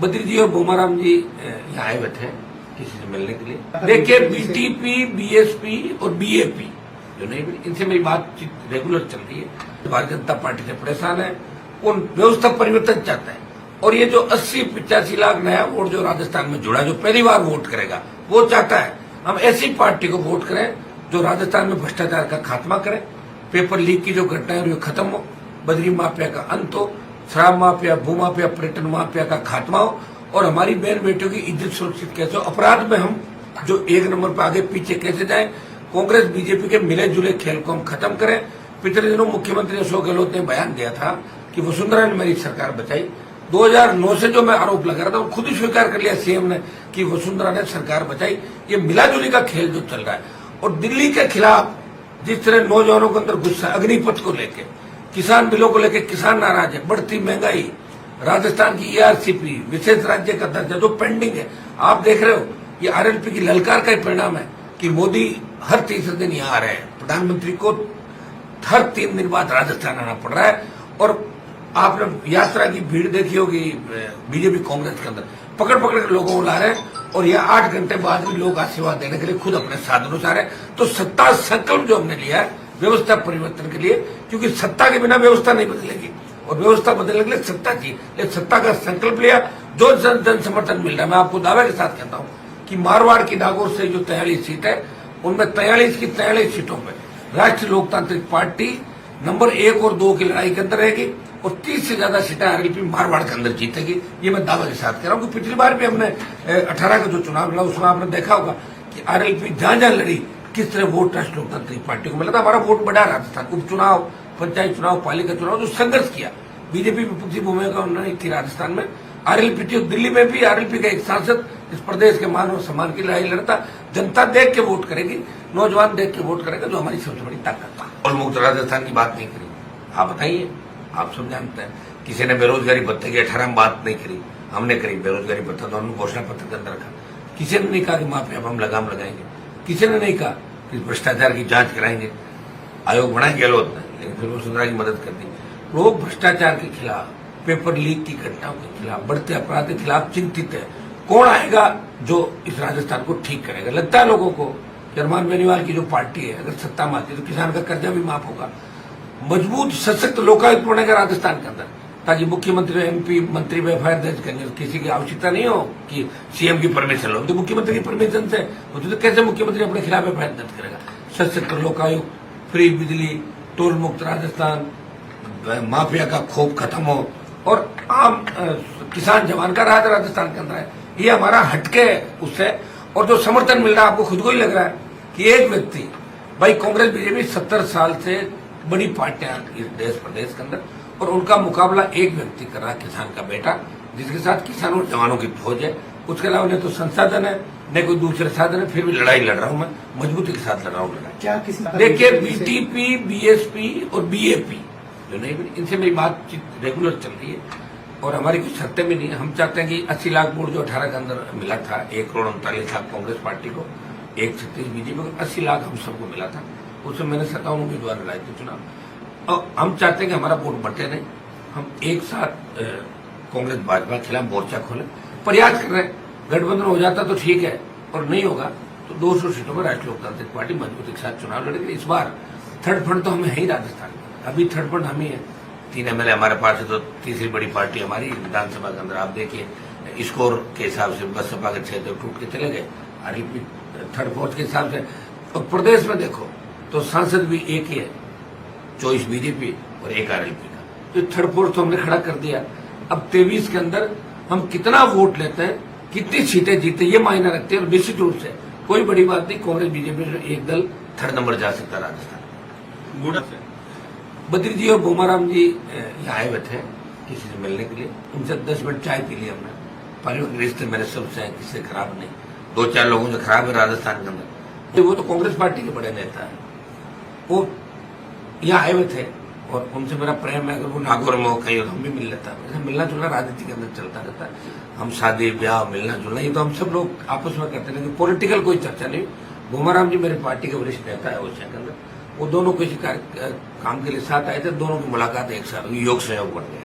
बद्री जी और बोमाराम जी यहाँ आए हुए थे किसी से मिलने के लिए। देखिए, बीटीपी, बीएसपी और बीएपी जो नहीं मिली, इनसे मेरी बातचीत रेगुलर चल रही है। भारतीय जनता पार्टी से परेशान है, वो व्यवस्था परिवर्तन चाहता है। और ये जो 80-85 लाख नया वोट जो राजस्थान में जुड़ा, जो पहली बार वोट करेगा, वो चाहता है हम ऐसी पार्टी को वोट करें जो राजस्थान में भ्रष्टाचार का खात्मा करे, पेपर लीक की जो घटनाएं वो खत्म हो, बद्री माफिया का अंत हो, शराब माफिया, भू माफिया, पर्यटन माफिया का खात्मा हो और हमारी बहन बेटियों की इज्जत सुरक्षित कैसे हो, अपराध में हम जो एक नंबर पर आगे पीछे कैसे जाएं, कांग्रेस बीजेपी के मिले जुले खेल को हम खत्म करें। पिछले दिनों मुख्यमंत्री अशोक गहलोत ने बयान दिया था कि वसुंधरा ने मेरी सरकार बचाई। 2009 से जो मैं आरोप लगा रहा था वो खुद ही स्वीकार कर लिया सीएम ने कि वसुंधरा ने सरकार बचाई। ये मिलाजुली का खेल जो चल रहा है और दिल्ली के खिलाफ जिस तरह नौजवानों के अंदर गुस्सा, अग्निपथ को लेकर, किसान बिलों को लेकर किसान नाराज है, बढ़ती महंगाई, राजस्थान की ईआरसीपी, विशेष राज्य का दर्जा जो पेंडिंग है, आप देख रहे हो ये आरएलपी की ललकार का ही परिणाम है कि मोदी हर तीसरे दिन यहाँ आ रहे हैं। प्रधानमंत्री को हर 3 दिन बाद राजस्थान आना पड़ रहा है। और आपने यात्रा की भीड़ देखी होगी बीजेपी कांग्रेस के अंदर, पकड़ पकड़ के लोगों को ला रहे हैं और यह 8 घंटे बाद भी लोग आशीर्वाद देने के लिए खुद अपने साधनों से आ रहे हैं। तो सत्ता संकल्प जो हमने लिया है व्यवस्था परिवर्तन के लिए, क्योंकि सत्ता के बिना व्यवस्था नहीं बदलेगी और व्यवस्था बदलने के लिए सत्ता चाहिए। लेकिन सत्ता का संकल्प लिया, जो जन समर्थन मिल रहा है, मैं आपको दावे के साथ कहता हूँ कि मारवाड़ की नागौर से जो 43 सीट है उनमें 43 की 43 सीटों में राष्ट्रीय लोकतांत्रिक पार्टी नंबर 1 और 2 की लड़ाई के अंदर रहेगी और 30 से ज्यादा सीटें आरएलपी मारवाड़ के अंदर जीतेगी। ये मैं दावे के साथ कह रहा हूँ कि पिछली बार भी हमने 18 का जो चुनाव लड़ा उसमें आपने देखा होगा कि आरएलपी जहां जहां लड़ी किस तरह वोट राष्ट्रीय लोकतांत्रिक पार्टी को मिला था। हमारा वोट बढ़ा राजस्थान, उपचुनाव, पंचायत चुनाव, पालिका चुनाव जो संघर्ष किया, बीजेपी विपक्षी भूमिका उन्होंने थी राजस्थान में। आरएलपी थी दिल्ली में भी, आरएलपी का एक सांसद इस प्रदेश के मान और सम्मान की लड़ाई लड़ता। जनता देख के वोट करेगी, नौजवान देख के वोट करेगा, जो हमारी सबसे बड़ी ताकत था। और मुक्त राजस्थान की बात नहीं करी, आप बताइए, आप सब जानते हैं। किसी ने बेरोजगारी भत्ते की 18 में बात नहीं करी, हमने करी। बेरोजगारी भत्ता तो हमने घोषणा पत्र के अंदर रखा। किसी ने नहीं कहा कि माफिया पर हम लगाम लगाएंगे, किसी ने नहीं कहा कि भ्रष्टाचार की जांच कराएंगे। आयोग बनाए गहलोत ने, लेकिन फिर वसुंधरा की मदद कर दी। लोग भ्रष्टाचार के खिलाफ, पेपर लीक की घटनाओं के खिलाफ, बढ़ते अपराध के खिलाफ चिंतित है। कौन आएगा जो इस राजस्थान को ठीक करेगा? लगता है लोगों को अरमान बेनीवाल की जो पार्टी है अगर सत्ता में आती है तो किसान का कर्जा भी माफ होगा, मजबूत सशक्त लोकायुक्त बनेगा राजस्थान के अंदर, ताकि मुख्यमंत्री एमपी मंत्री में एफआईआर दर्ज करने किसी की आवश्यकता नहीं हो कि सीएम की परमिशन लो। तो मुख्यमंत्री की परमिशन से होती तो कैसे मुख्यमंत्री अपने खिलाफ एफआईआर दर्ज करेगा? सशक्त लोकायुक्त, फ्री बिजली, टोल मुक्त राजस्थान, माफिया का खौफ खत्म हो और आम किसान जवान का राज राजस्थान के अंदर है। ये हमारा हटके उससे, और जो समर्थन मिल रहा है आपको खुद को ही लग रहा है कि एक व्यक्ति, भाई कांग्रेस बीजेपी 70 साल से बड़ी पार्टियां इस देश प्रदेश के अंदर, और उनका मुकाबला एक व्यक्ति कर रहा है, किसान का बेटा, जिसके साथ किसानों और जवानों की फौज है। उसके अलावा न तो संसाधन है न कोई दूसरे साधन है, फिर भी लड़ाई लड़ रहा हूं मैं, मजबूती के साथ लड़ रहा हूँ लड़ाई। क्या किसी देखिए, बीटीपी, बीएसपी और बीएपी जो नहीं मिली, इनसे मेरी बातचीत रेगुलर चल रही है और हमारी कुछ शर्तें भी नहीं है। हम चाहते हैं कि 80 लाख वोट जो 18 के अंदर मिला था, 1,39,00,000 कांग्रेस पार्टी को, 136 बीजेपी को, 80 लाख हम सबको मिला था। उसमें मैंने 57 उम्मीदवार लड़ाए थे चुनाव। और हम चाहते हैं कि हमारा वोट बटे नहीं, हम एक साथ कांग्रेस भाजपा के खिलाफ मोर्चा खोले, प्रयास कर रहे हैं। गठबंधन हो जाता तो ठीक है और नहीं होगा तो 200 सीटों में राष्ट्रीय लोकतांत्रिक पार्टी मजबूती के साथ चुनाव लड़ेगी। इस बार थर्ड फ्रंट तो हमें है ही राजस्थान में, अभी थर्ड फ्रंट हम ही है। 3 एमएलए हमारे पास है तो तीसरी बड़ी पार्टी हमारी विधानसभा के अंदर। आप देखिए स्कोर के हिसाब से बसपा के 6 तो टूट के चले गए, आरएलपी थर्ड फोर्थ के हिसाब से। और प्रदेश में देखो तो सांसद भी एक ही है, 24 बीजेपी और 1 आरएलपी का, तो थर्ड फोर्थ तो हमने खड़ा कर दिया। अब 23 के अंदर हम कितना वोट लेते हैं, कितनी सीटें जीते, ये मायना रखते हैं। और निश्चित रूप से कोई बड़ी बात नहीं, कांग्रेस बीजेपी से एक दल थर्ड नंबर जा सकता राजस्थान। बद्री जी और बोमाराम जी यहाँ आए हुए थे किसी से मिलने के लिए, उनसे 10 मिनट चाय पी ली हमने। पारिवारिक रिश्ते मेरे सबसे हैं, किसी से खराब नहीं। 2-4 लोगों से खराब है राजस्थान के अंदर, तो वो तो कांग्रेस पार्टी के बड़े नेता है, वो यहाँ आए हुए थे और उनसे मेरा प्रेम है। अगर वो नागौर में हो कहीं तो हम भी मिल लेता है। मिलना जुलना राजनीति के अंदर चलता रहता है। हम शादी ब्याह मिलना जुलना ये तो हम सब लोग आपस में करते हैं, पॉलिटिकल कोई चर्चा नहीं। बोमाराम जी मेरे पार्टी के वरिष्ठ नेता है ओडिशा के अंदर, वो दोनों किसी काम के लिए साथ आए थे, दोनों की मुलाकात एक साथ योग सहयोग बन गया।